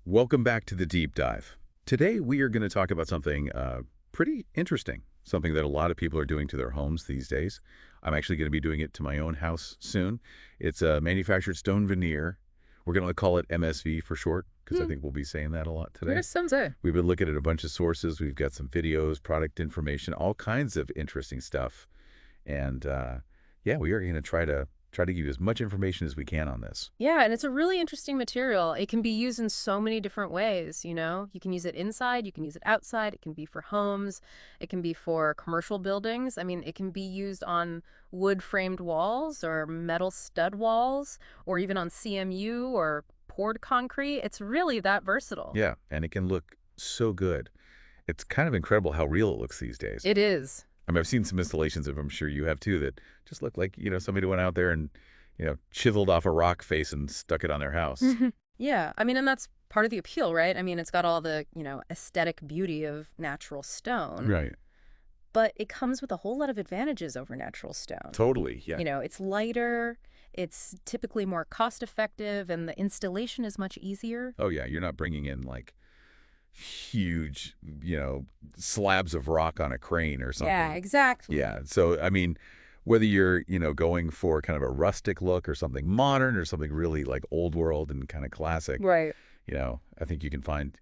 Welcome back to the deep dive. Today we are going to talk about something pretty interesting, something that a lot of people are doing to their homes these days. I'm actually going to be doing it to my own house soon. It's a manufactured stone veneer. We're going to call it MSV for short because I think we'll be saying that a lot today. Yes, someday. We've been looking at a bunch of sources. We've got some videos, product information, all kinds of interesting stuff. And yeah, we are going to try to give you as much information as we can on this. Yeah, and it's a really interesting material. It can be used in so many different ways, you know? You can use it inside, you can use it outside, it can be for homes, it can be for commercial buildings. I mean, it can be used on wood-framed walls or metal stud walls, or even on CMU or poured concrete. It's really that versatile. Yeah, and it can look so good. It's kind of incredible how real it looks these days. It is. I mean, I've seen some installations of them, I'm sure you have too, that just look like, somebody went out there and, chiseled off a rock face and stuck it on their house. Yeah, I mean, and that's part of the appeal, right? I mean, it's got all the, aesthetic beauty of natural stone. Right. But it comes with a whole lot of advantages over natural stone. Totally, yeah. It's lighter, it's typically more cost-effective, and the installation is much easier. Oh, yeah, you're not bringing in, like, huge, slabs of rock on a crane or something. Yeah, exactly. Yeah, so, I mean, whether you're, going for kind of a rustic look or something modern or something really, like, old world and kind of classic, Right. I think you can find,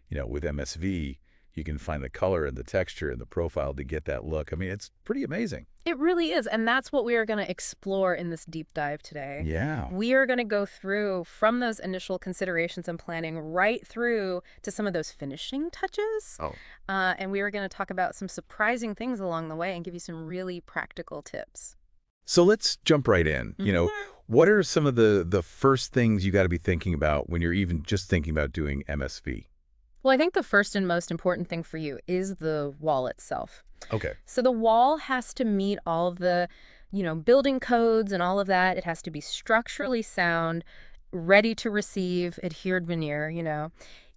with MSV, you can find the color and the texture and the profile to get that look. I mean, it's pretty amazing. It really is, and that's what we are going to explore in this deep dive today. Yeah. We are going to go through from those initial considerations and planning right through to some of those finishing touches. Oh. And we are going to talk about some surprising things along the way and give you some really practical tips. So let's jump right in. What are some of the first things you got to be thinking about when you're even just thinking about doing MSV? Well, I think the first and most important thing for you is the wall itself. Okay. So the wall has to meet all of the, building codes and all of that. It has to be structurally sound, ready to receive adhered veneer,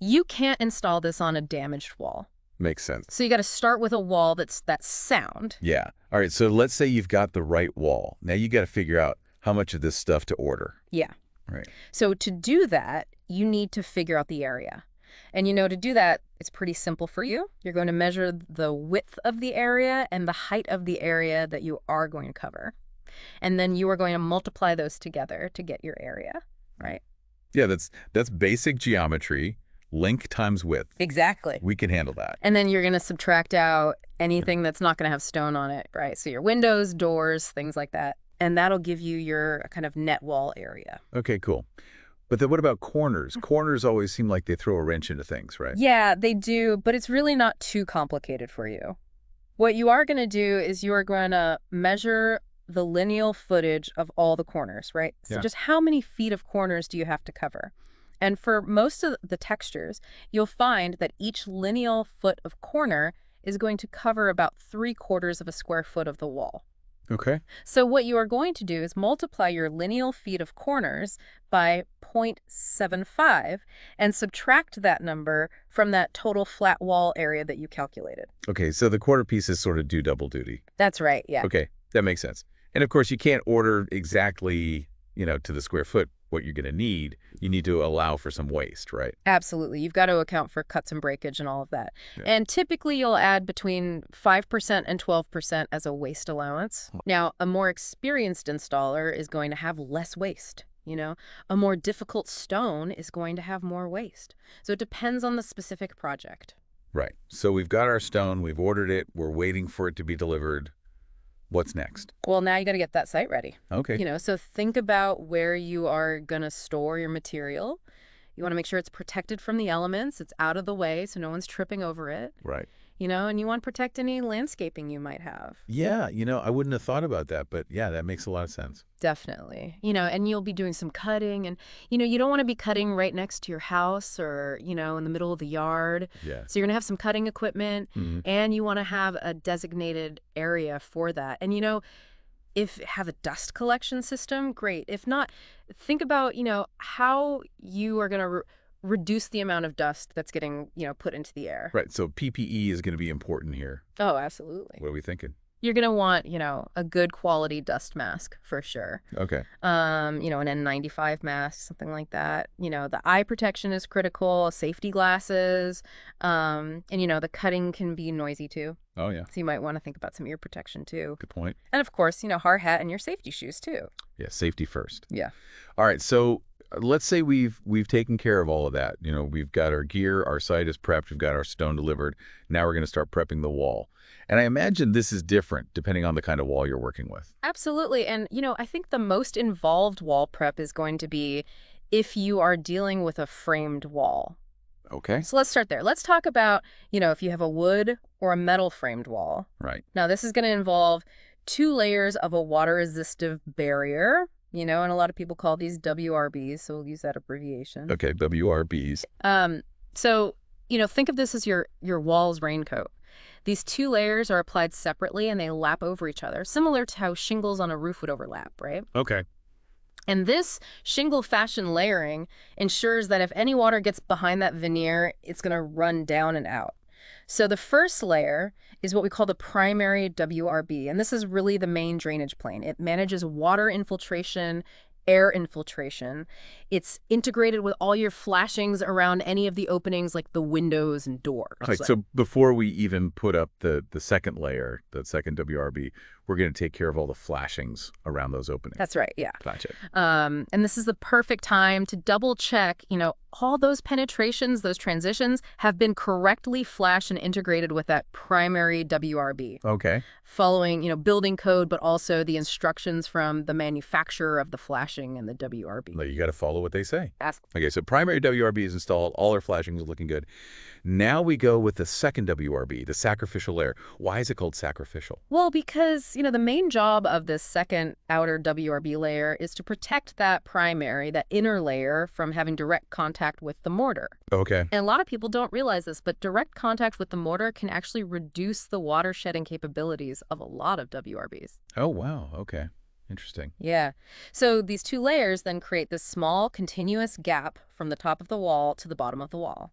You can't install this on a damaged wall. Makes sense. So you got to start with a wall that's sound. Yeah. All right. So let's say you've got the right wall. Now you got to figure out how much of this stuff to order. Yeah. Right. So to do that, you need to figure out the area. And to do that, it's pretty simple for you. You're going to measure the width of the area and the height of the area that you are going to cover. And then you are going to multiply those together to get your area, right? Yeah, that's basic geometry, length times width. Exactly. We can handle that. And then you're going to subtract out anything that's not going to have stone on it, right? So your windows, doors, things like that. And that'll give you your kind of net wall area. Okay, cool. But then what about corners? Corners always seem like they throw a wrench into things, right? Yeah, they do, but it's really not too complicated for you. What you are going to do is you are going to measure the lineal footage of all the corners, right? So just how many feet of corners do you have to cover? And for most of the textures, you'll find that each lineal foot of corner is going to cover about 3/4 of a square foot of the wall. Okay. So what you are going to do is multiply your lineal feet of corners by 0.75 and subtract that number from that total flat wall area that you calculated. Okay, so the quarter pieces sort of do double duty. That's right, yeah. Okay, that makes sense. And of course, you can't order exactly, to the square foot what you're going to need. You need to allow for some waste, right? Absolutely. You've got to account for cuts and breakage and all of that. Yeah. And typically you'll add between 5% and 12% as a waste allowance. Now, a more experienced installer is going to have less waste. A more difficult stone is going to have more waste. So it depends on the specific project. Right. So we've got our stone, we've ordered it, we're waiting for it to be delivered. What's next? Well, now you got to get that site ready. Okay. So think about where you are going to store your material. You want to make sure it's protected from the elements. It's out of the way so no one's tripping over it. Right. And you want to protect any landscaping you might have. Yeah, I wouldn't have thought about that, but yeah, that makes a lot of sense. Definitely. And you'll be doing some cutting and, you don't want to be cutting right next to your house or, in the middle of the yard. Yeah. So you're going to have some cutting equipment and you want to have a designated area for that. And, if you have a dust collection system, great. If not, think about, how you are going to reduce the amount of dust that's getting, put into the air. Right. So PPE is going to be important here. Oh, absolutely. What are we thinking? You're going to want, a good quality dust mask for sure. Okay. An N95 mask, something like that. The eye protection is critical, safety glasses, and, the cutting can be noisy too. Oh, yeah. So you might want to think about some ear protection too. Good point. And of course, hard hat and your safety shoes too. Yeah, safety first. Yeah. All right, so let's say we've taken care of all of that. We've got our gear, our site is prepped, we've got our stone delivered. Now we're going to start prepping the wall. And I imagine this is different depending on the kind of wall you're working with. Absolutely. And, I think the most involved wall prep is going to be if you are dealing with a framed wall. Okay. So let's start there. Let's talk about, if you have a wood or a metal framed wall. Right. Now, this is going to involve 2 layers of a water-resistive barrier, and a lot of people call these WRBs, so we'll use that abbreviation. Okay, WRBs. So, think of this as your wall's raincoat. These 2 layers are applied separately and they lap over each other, similar to how shingles on a roof would overlap, right? Okay. And this shingle fashion layering ensures that if any water gets behind that veneer, it's going to run down and out. So the first layer is what we call the primary WRB, and this is really the main drainage plane. It manages water infiltration, air infiltration. It's integrated with all your flashings around any of the openings like the windows and doors. Right, so before we even put up the second layer, the second WRB, we're going to take care of all the flashings around those openings. That's right, yeah. Gotcha. And this is the perfect time to double check, all those penetrations, those transitions have been correctly flashed and integrated with that primary WRB. Okay. Following, building code, but also the instructions from the manufacturer of the flashing and the WRB. You got to follow what they say. Ask. Okay, so primary WRB is installed. All our flashings are looking good. Now we go with the second WRB, the sacrificial layer. Why is it called sacrificial? Well, because, the main job of this second outer WRB layer is to protect that primary, that inner layer, from having direct contact with the mortar. Okay. And a lot of people don't realize this, but direct contact with the mortar can actually reduce the water shedding capabilities of a lot of WRBs. Oh, wow. Okay. Interesting. Yeah. So these 2 layers then create this small continuous gap from the top of the wall to the bottom of the wall.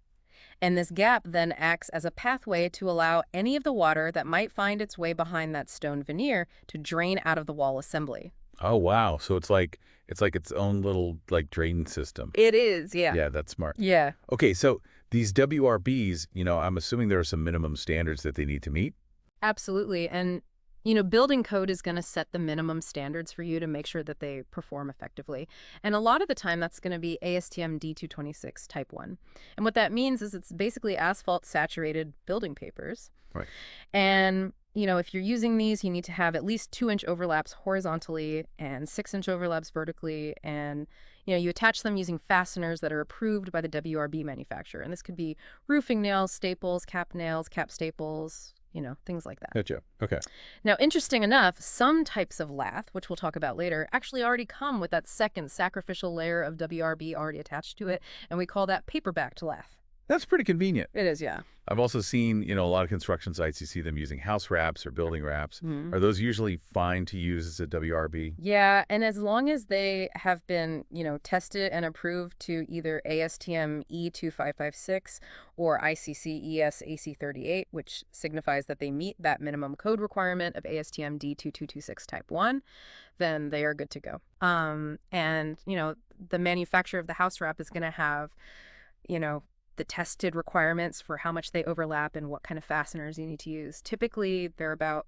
And this gap then acts as a pathway to allow any of the water that might find its way behind that stone veneer to drain out of the wall assembly. Oh, wow. So it's like its own little drain system. It is, yeah. Yeah, that's smart. Yeah. Okay, so these WRBs, I'm assuming there are some minimum standards that they need to meet? Absolutely. And building code is going to set the minimum standards for you to make sure that they perform effectively. And a lot of the time, that's going to be ASTM D226 Type 1. And what that means is it's basically asphalt-saturated building papers. Right. And, if you're using these, you need to have at least 2-inch overlaps horizontally and 6-inch overlaps vertically. And, you attach them using fasteners that are approved by the WRB manufacturer. And this could be roofing nails, staples, cap staples, things like that. Gotcha. Okay. Now, interesting enough, some types of lath, which we'll talk about later, actually already come with that second sacrificial layer of WRB already attached to it, and we call that paper-backed lath. That's pretty convenient. It is, yeah. I've also seen, a lot of construction sites, you see them using house wraps or building wraps. Mm-hmm. Are those usually fine to use as a WRB? Yeah, and as long as they have been, tested and approved to either ASTM E2556 or ICC ES AC38, which signifies that they meet that minimum code requirement of ASTM D2226 Type 1, then they are good to go. And, the manufacturer of the house wrap is going to have, the tested requirements for how much they overlap and what kind of fasteners you need to use. Typically, they're about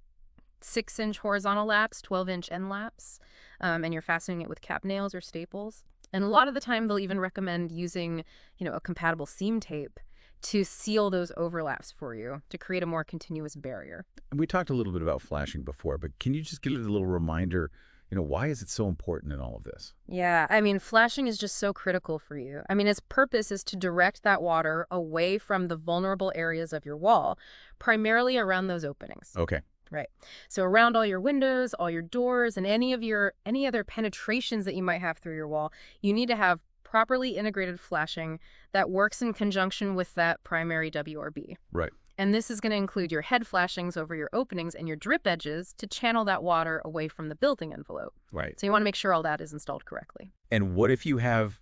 6-inch horizontal laps, 12-inch end laps, and you're fastening it with cap nails or staples. And a lot of the time, they'll even recommend using, a compatible seam tape to seal those overlaps for you to create a more continuous barrier. And we talked a little bit about flashing before, but can you just give us a little reminder, why is it so important in all of this? Yeah, flashing is just so critical for you. Its purpose is to direct that water away from the vulnerable areas of your wall, primarily around those openings. Okay. Right. So around all your windows, all your doors, and any other penetrations that you might have through your wall, you need to have properly integrated flashing that works in conjunction with that primary WRB. Right. And this is going to include your head flashings over your openings and your drip edges to channel that water away from the building envelope. Right. So you want to make sure all that is installed correctly. And what if you have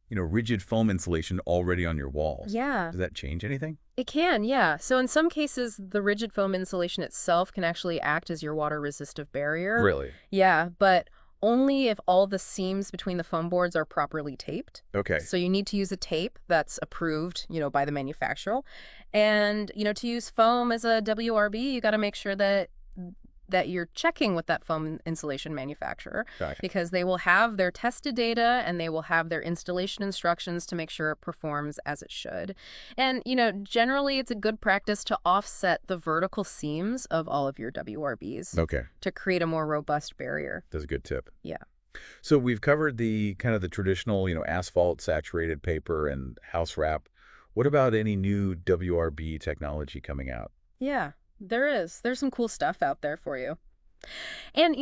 rigid foam insulation already on your walls. Yeah. Does that change anything? It can, yeah. So in some cases, the rigid foam insulation itself can actually act as your water-resistive barrier. Really? Yeah, but only if all the seams between the foam boards are properly taped. Okay. So you need to use a tape that's approved, by the manufacturer. And, to use foam as a WRB, you got to make sure that you're checking with that foam insulation manufacturer, Gotcha. because they will have their tested data and they will have their installation instructions to make sure it performs as it should. And, generally it's a good practice to offset the vertical seams of all of your WRBs Okay. to create a more robust barrier. That's a good tip. Yeah. So we've covered the kind of the traditional, asphalt saturated paper and house wrap. What about any new WRB technology coming out? Yeah. There's some cool stuff out there for you. And,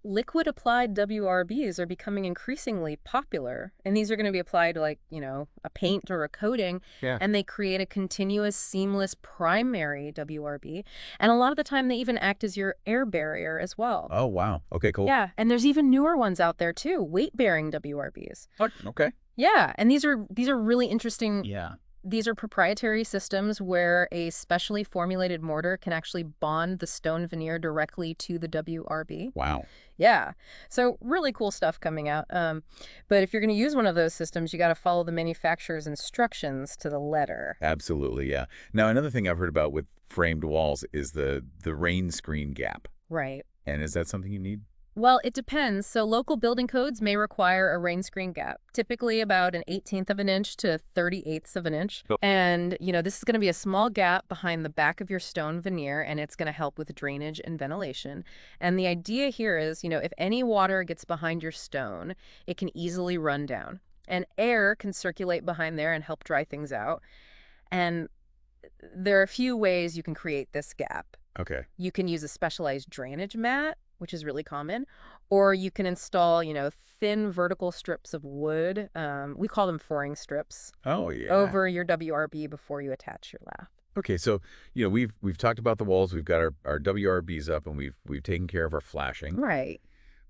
liquid applied WRBs are becoming increasingly popular. And these are going to be applied like, a paint or a coating. Yeah. And they create a continuous, seamless primary WRB. And a lot of the time they even act as your air barrier as well. Oh, wow. Okay, cool. Yeah. And there's even newer ones out there too, weight-bearing WRBs. Okay. Yeah. And these are really interesting. Yeah. These are proprietary systems where a specially formulated mortar can actually bond the stone veneer directly to the WRB. Wow. Yeah. So really cool stuff coming out. But if you're going to use one of those systems, you got to follow the manufacturer's instructions to the letter. Absolutely, yeah. Now, another thing I've heard about with framed walls is the rain screen gap. Right. And is that something you need? Well, it depends. So local building codes may require a rain screen gap, typically about an 1/18 of an inch to 3/8 of an inch. Oh. And, this is going to be a small gap behind the back of your stone veneer, and it's going to help with drainage and ventilation. And the idea here is, if any water gets behind your stone, it can easily run down. And air can circulate behind there and help dry things out. And there are a few ways you can create this gap. Okay. You can use a specialized drainage mat, which is really common, or you can install, thin vertical strips of wood. We call them foring strips. Oh, yeah. Over your WRB before you attach your lath. Okay, so, we've talked about the walls, we've got our WRBs up, and we've taken care of our flashing. Right.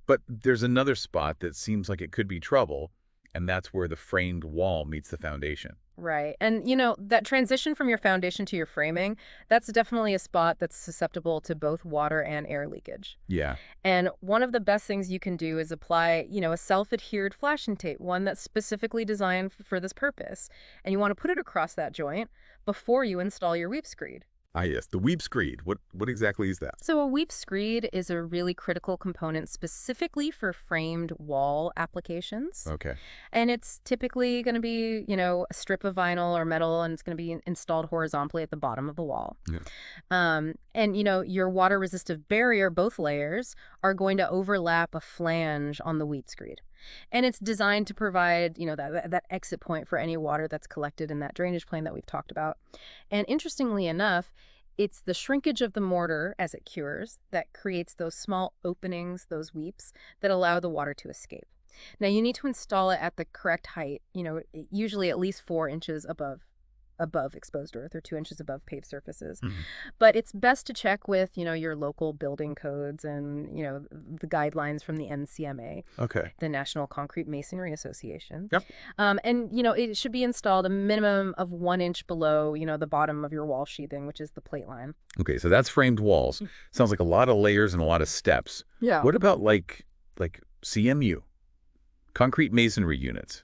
But there's another spot that seems like it could be trouble, and that's where the framed wall meets the foundation. Right. And, that transition from your foundation to your framing, that's definitely a spot that's susceptible to both water and air leakage. Yeah. And one of the best things you can do is apply, a self-adhered flashing tape, one that's specifically designed for this purpose. And you want to put it across that joint before you install your weep screed. Ah, yes, the weep screed. What exactly is that? So a weep screed is a really critical component specifically for framed wall applications. Okay. And it's typically going to be, a strip of vinyl or metal, and it's going to be installed horizontally at the bottom of the wall. Yeah. And, your water-resistive barrier, both layers, are going to overlap a flange on the weep screed. And it's designed to provide, that exit point for any water that's collected in that drainage plane that we've talked about. And interestingly enough, it's the shrinkage of the mortar as it cures that creates those small openings, those weeps, that allow the water to escape. Now, you need to install it at the correct height, usually at least 4 inches above exposed earth, or 2 inches above paved surfaces. Mm-hmm. But it's best to check with, your local building codes and, the guidelines from the NCMA, Okay. the National Concrete Masonry Association. Yep. And, it should be installed a minimum of 1 inch below, the bottom of your wall sheathing, which is the plate line. Okay, so that's framed walls. Sounds like a lot of layers and a lot of steps. Yeah. What about like CMU? Concrete masonry units?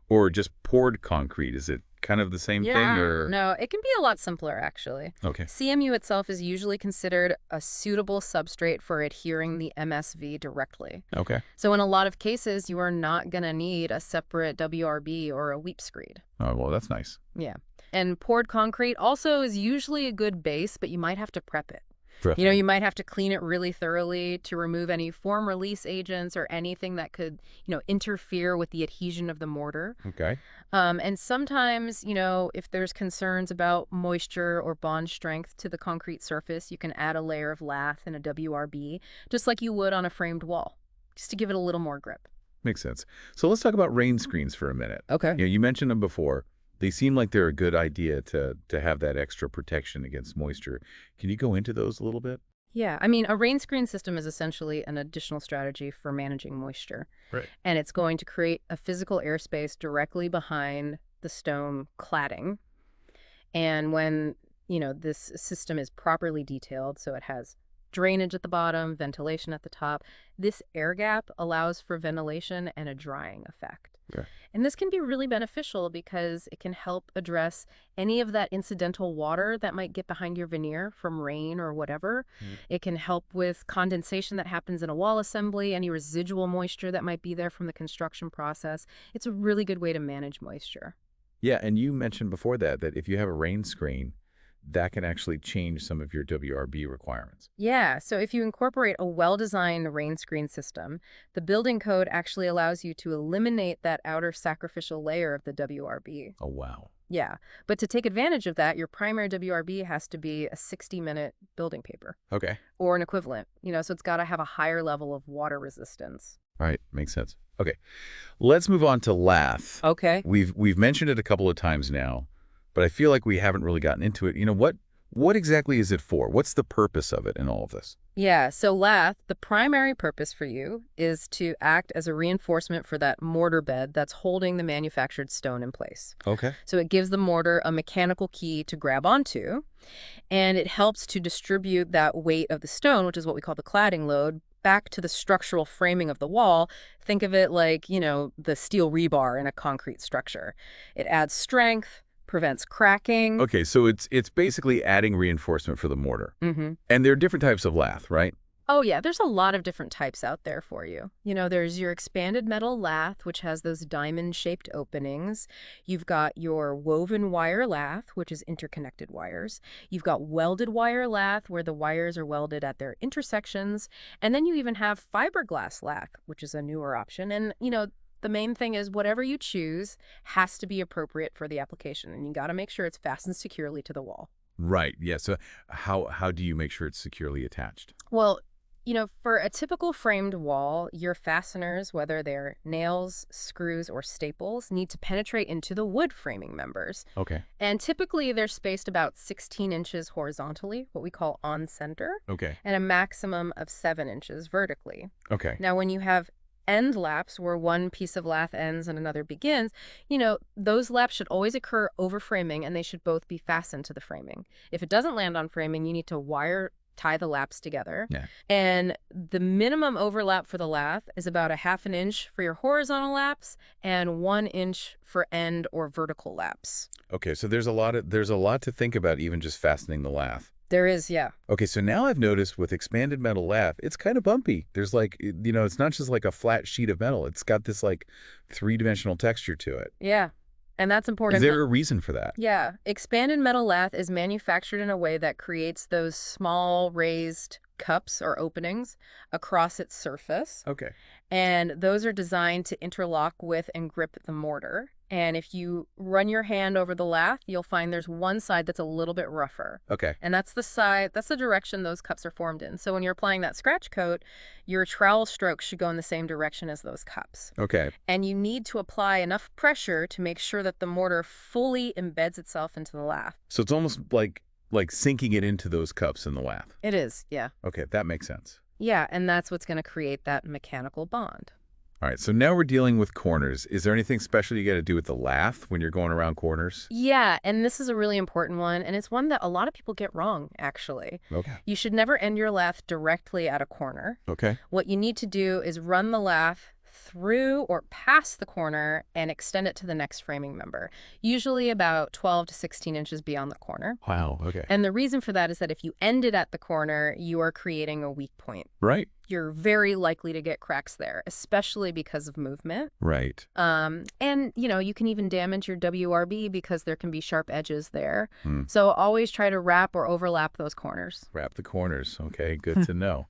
Or just poured concrete? Is it kind of the same thing? Or No, it can be a lot simpler, actually. Okay. CMU itself is usually considered a suitable substrate for adhering the MSV directly. Okay. So in a lot of cases, you are not going to need a separate WRB or a weep screed. Oh, well, that's nice. Yeah. And poured concrete also is usually a good base, but you might have to prep it. Definitely. You might have to clean it really thoroughly to remove any form release agents or anything that could, interfere with the adhesion of the mortar. Okay. And sometimes, if there's concerns about moisture or bond strength to the concrete surface, you can add a layer of lath and a WRB, just like you would on a framed wall, just to give it a little more grip. Makes sense. So let's talk about rain screens for a minute. Okay. You mentioned them before. They seem like they're a good idea to have that extra protection against moisture. Can you go into those a little bit? Yeah, I mean, a rain screen system is essentially an additional strategy for managing moisture, Right. and it's going to create a physical airspace directly behind the stone cladding. And when, this system is properly detailed, so it has drainage at the bottom, ventilation at the top, this air gap allows for ventilation and a drying effect. Okay. And this can be really beneficial because it can help address any of that incidental water that might get behind your veneer from rain or whatever. Mm. It can help with condensation that happens in a wall assembly, any residual moisture that might be there from the construction process. It's a really good way to manage moisture. Yeah, and you mentioned before that if you have a rain screen, that can actually change some of your WRB requirements. Yeah, so if you incorporate a well-designed rain screen system, the building code actually allows you to eliminate that outer sacrificial layer of the WRB. Oh, wow. Yeah, but to take advantage of that, your primary WRB has to be a 60-minute building paper Okay. or an equivalent, so it's got to have a higher level of water resistance. All right, makes sense. Okay, let's move on to lath. Okay. We've mentioned it a couple of times now, but I feel like we haven't really gotten into it. What exactly is it for? What's the purpose of it in all of this? Yeah, so lath, the primary purpose for you is to act as a reinforcement for that mortar bed that's holding the manufactured stone in place. Okay. So it gives the mortar a mechanical key to grab onto, and it helps to distribute that weight of the stone, which is what we call the cladding load, back to the structural framing of the wall. Think of it like, the steel rebar in a concrete structure. It adds strength, prevents cracking. Okay, so it's basically adding reinforcement for the mortar. Mm-hmm. And there are different types of lath, right? Oh, yeah, there's a lot of different types out there for you. There's your expanded metal lath, which has those diamond-shaped openings. You've got your woven wire lath, which is interconnected wires. You've got welded wire lath, where the wires are welded at their intersections. And then you even have fiberglass lath, which is a newer option. And, the main thing is whatever you choose has to be appropriate for the application, and you got to make sure it's fastened securely to the wall. Right, yeah. So how do you make sure it's securely attached? Well, for a typical framed wall, your fasteners, whether they're nails, screws, or staples, need to penetrate into the wood framing members. Okay. And typically they're spaced about 16 inches horizontally, what we call on center, Okay. and a maximum of 7 inches vertically. Okay. Now, when you have end laps where one piece of lath ends and another begins, those laps should always occur over framing, and they should both be fastened to the framing. If it doesn't land on framing, you need to tie the laps together. Yeah. And the minimum overlap for the lath is about a 1/2 inch for your horizontal laps and 1 inch for end or vertical laps. Okay, so there's a lot to think about even just fastening the lath. There is, yeah. Okay, so now I've noticed with expanded metal lath, it's kind of bumpy. There's it's not just like a flat sheet of metal. It's got this like three-dimensional texture to it. Yeah. And that's important. Is there a reason for that? Yeah. Expanded metal lath is manufactured in a way that creates those small raised cups or openings across its surface. Okay. And those are designed to interlock with and grip the mortar. And if you run your hand over the lath, you'll find there's one side that's a little bit rougher. Okay. And that's the direction those cups are formed in. So when you're applying that scratch coat, your trowel strokes should go in the same direction as those cups. Okay. And you need to apply enough pressure to make sure that the mortar fully embeds itself into the lath. So it's almost like sinking it into those cups in the lath. It is, yeah. Okay, that makes sense. Yeah, and that's what's going to create that mechanical bond. All right, so now we're dealing with corners. Is there anything special you got to do with the lath when you're going around corners? Yeah, and this is a really important one, and it's one that a lot of people get wrong, actually. Okay. You should never end your lath directly at a corner. Okay. What you need to do is run the lath through or past the corner and extend it to the next framing member, usually about 12 to 16 inches beyond the corner. Wow, okay. And the reason for that is that if you end it at the corner, you are creating a weak point. Right. You're very likely to get cracks there, especially because of movement. Right. And, you can even damage your WRB because there can be sharp edges there. Hmm. So always try to wrap or overlap those corners. Wrap the corners. Okay, good to know.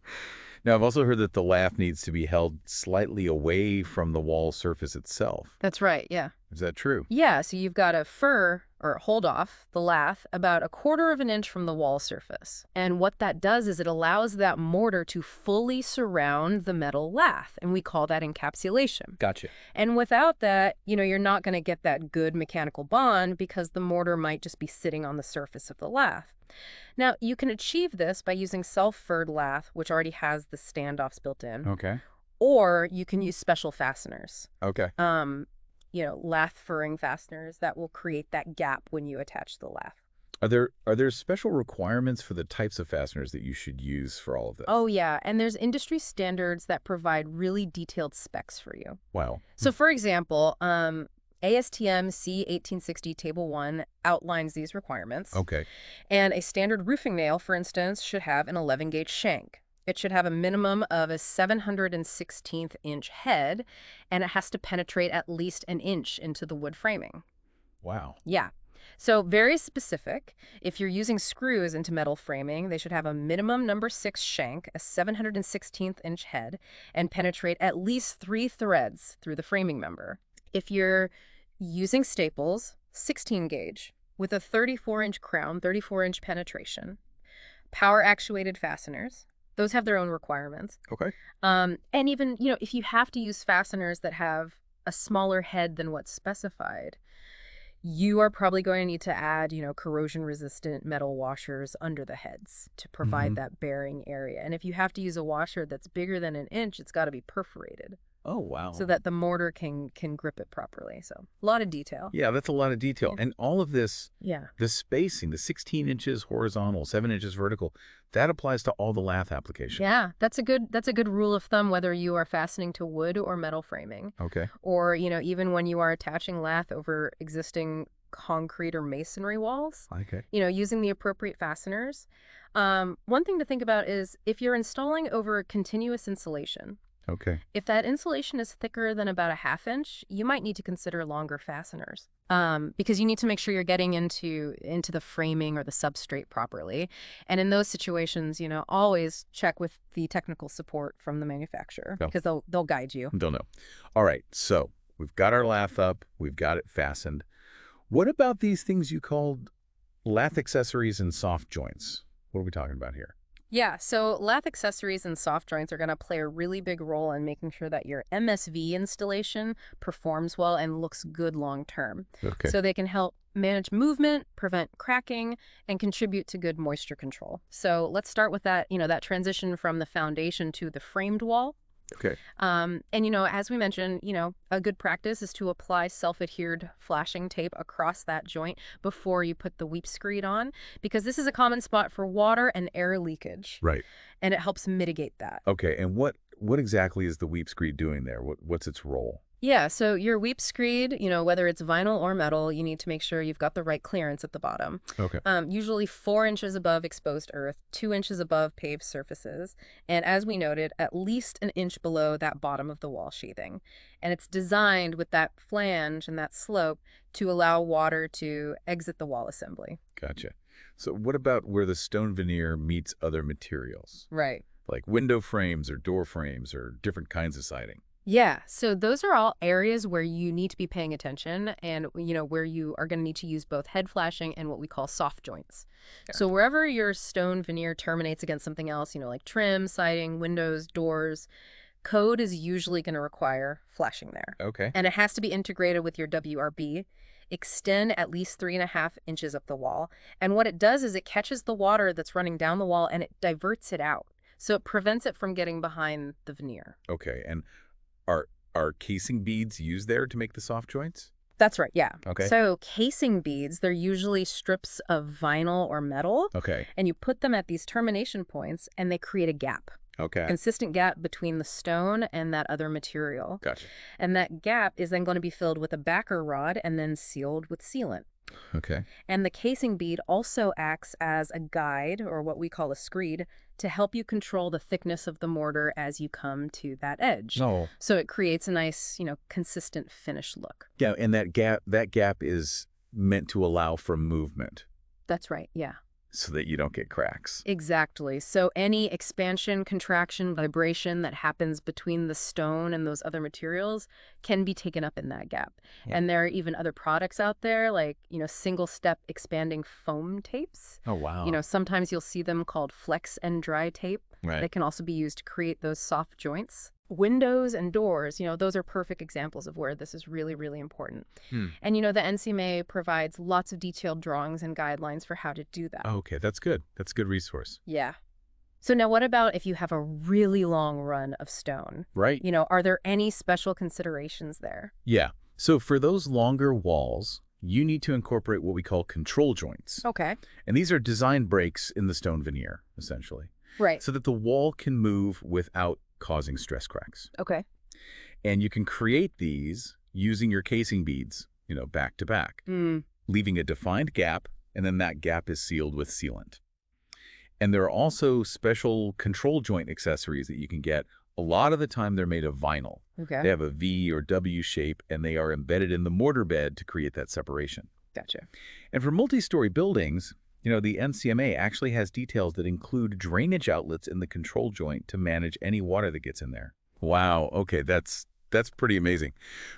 Now, I've also heard that the lath needs to be held slightly away from the wall surface itself. That's right, yeah. Is that true? Yeah, so you've got a fur or hold off the lath about 1/4 of an inch from the wall surface. And what that does is it allows that mortar to fully surround the metal lath, and we call that encapsulation. Gotcha. And without that, you're not going to get that good mechanical bond because the mortar might just be sitting on the surface of the lath. Now, you can achieve this by using self-furred lath, which already has the standoffs built in, Okay. or you can use special fasteners. Okay. Lath furring fasteners that will create that gap when you attach the lath. Are there special requirements for the types of fasteners that you should use for all of this? Oh, yeah. And there's industry standards that provide really detailed specs for you. Wow. So, for example, ASTM C1860 Table 1 outlines these requirements. Okay. And a standard roofing nail, for instance, should have an 11-gauge shank. It should have a minimum of a 7/16 inch head, and it has to penetrate at least an inch into the wood framing. Wow. Yeah. So very specific. If you're using screws into metal framing, they should have a minimum number 6 shank, a 7/16 inch head, and penetrate at least 3 threads through the framing member. If you're using staples, 16 gauge with a 34-inch crown, 34-inch penetration. Power actuated fasteners. Those have their own requirements. Okay. And even, if you have to use fasteners that have a smaller head than what's specified, you are probably going to need to add, corrosion-resistant metal washers under the heads to provide that bearing area. And if you have to use a washer that's bigger than an inch, it's got to be perforated. Oh, wow. So that the mortar can grip it properly. So a lot of detail. Yeah, that's a lot of detail. Yeah. And all of this, Yeah. the spacing, the 16 inches horizontal, 7 inches vertical, that applies to all the lath application. Yeah, that's a good rule of thumb, whether you are fastening to wood or metal framing. Okay. Or, even when you are attaching lath over existing concrete or masonry walls, Okay. using the appropriate fasteners. One thing to think about is if you're installing over continuous insulation, Okay. if that insulation is thicker than about a 1/2 inch, you might need to consider longer fasteners because you need to make sure you're getting into the framing or the substrate properly. And in those situations, always check with the technical support from the manufacturer Yeah. because they'll guide you. Don't know. All right. So we've got our lath up. We've got it fastened. What about these things you called lath accessories and soft joints? What are we talking about here? Yeah, so lath accessories and soft joints are going to play a really big role in making sure that your MSV installation performs well and looks good long term. Okay. So they can help manage movement, prevent cracking, and contribute to good moisture control. So let's start with that, that transition from the foundation to the framed wall. Okay. And, as we mentioned, a good practice is to apply self-adhered flashing tape across that joint before you put the weep screed on, because this is a common spot for water and air leakage. Right. And it helps mitigate that. Okay. And what exactly is the weep screed doing there? What's its role? Yeah, so your weep screed, whether it's vinyl or metal, you need to make sure you've got the right clearance at the bottom. Okay. Usually 4 inches above exposed earth, 2 inches above paved surfaces, and as we noted, at least an inch below that bottom of the wall sheathing. And it's designed with that flange and that slope to allow water to exit the wall assembly. Gotcha. So what about where the stone veneer meets other materials? Right. Like window frames or door frames or different kinds of siding? Yeah, so those are all areas where you need to be paying attention and, where you are going to need to use both head flashing and what we call soft joints. Yeah. So wherever your stone veneer terminates against something else, like trim, siding, windows, doors, code is usually going to require flashing there. Okay. And it has to be integrated with your WRB. Extend at least 3.5 inches up the wall. And what it does is it catches the water that's running down the wall and it diverts it out. So it prevents it from getting behind the veneer. Okay. And are casing beads used there to make the soft joints? That's right, yeah. Okay. So casing beads, they're usually strips of vinyl or metal, Okay. and you put them at these termination points, and they create a gap, Okay. consistent gap between the stone and that other material. Gotcha. And that gap is then going to be filled with a backer rod and then sealed with sealant. Okay. And the casing bead also acts as a guide, or what we call a screed, to help you control the thickness of the mortar as you come to that edge. No. So it creates a nice, consistent finished look. Yeah, and that gap is meant to allow for movement. That's right, yeah. so that you don't get cracks. Exactly. So any expansion, contraction, vibration that happens between the stone and those other materials can be taken up in that gap. Yeah. And there are even other products out there like, single-step expanding foam tapes. Oh, wow. Sometimes you'll see them called flex and dry tape. Right. That can also be used to create those soft joints. Windows and doors, those are perfect examples of where this is really, really important. And, the NCMA provides lots of detailed drawings and guidelines for how to do that. Okay, that's good. That's a good resource. Yeah. So now what about if you have a really long run of stone? Right. Are there any special considerations there? Yeah. So for those longer walls, you need to incorporate what we call control joints. Okay. And these are design breaks in the stone veneer, essentially, Right. so that the wall can move without causing stress cracks. Okay. And you can create these using your casing beads, back to back, leaving a defined gap, and then that gap is sealed with sealant. And there are also special control joint accessories that you can get. A lot of the time, they're made of vinyl. Okay. They have a V or W shape, and they are embedded in the mortar bed to create that separation. Gotcha. And for multi-story buildings, the NCMA actually has details that include drainage outlets in the control joint to manage any water that gets in there. Wow. Okay, that's pretty amazing.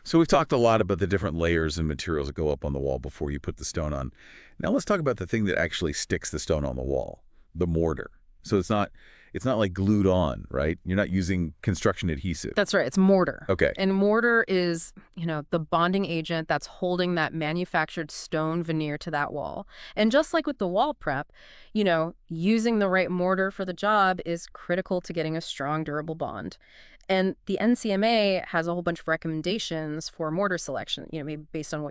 So we've talked a lot about the different layers and materials that go up on the wall before you put the stone on. Now let's talk about the thing that actually sticks the stone on the wall, the mortar. So it's not like glued on, right? You're not using construction adhesive. That's right. It's mortar. Okay. And mortar is, the bonding agent that's holding that manufactured stone veneer to that wall. And just like with the wall prep, using the right mortar for the job is critical to getting a strong, durable bond. And the NCMA has a whole bunch of recommendations for mortar selection, maybe based on what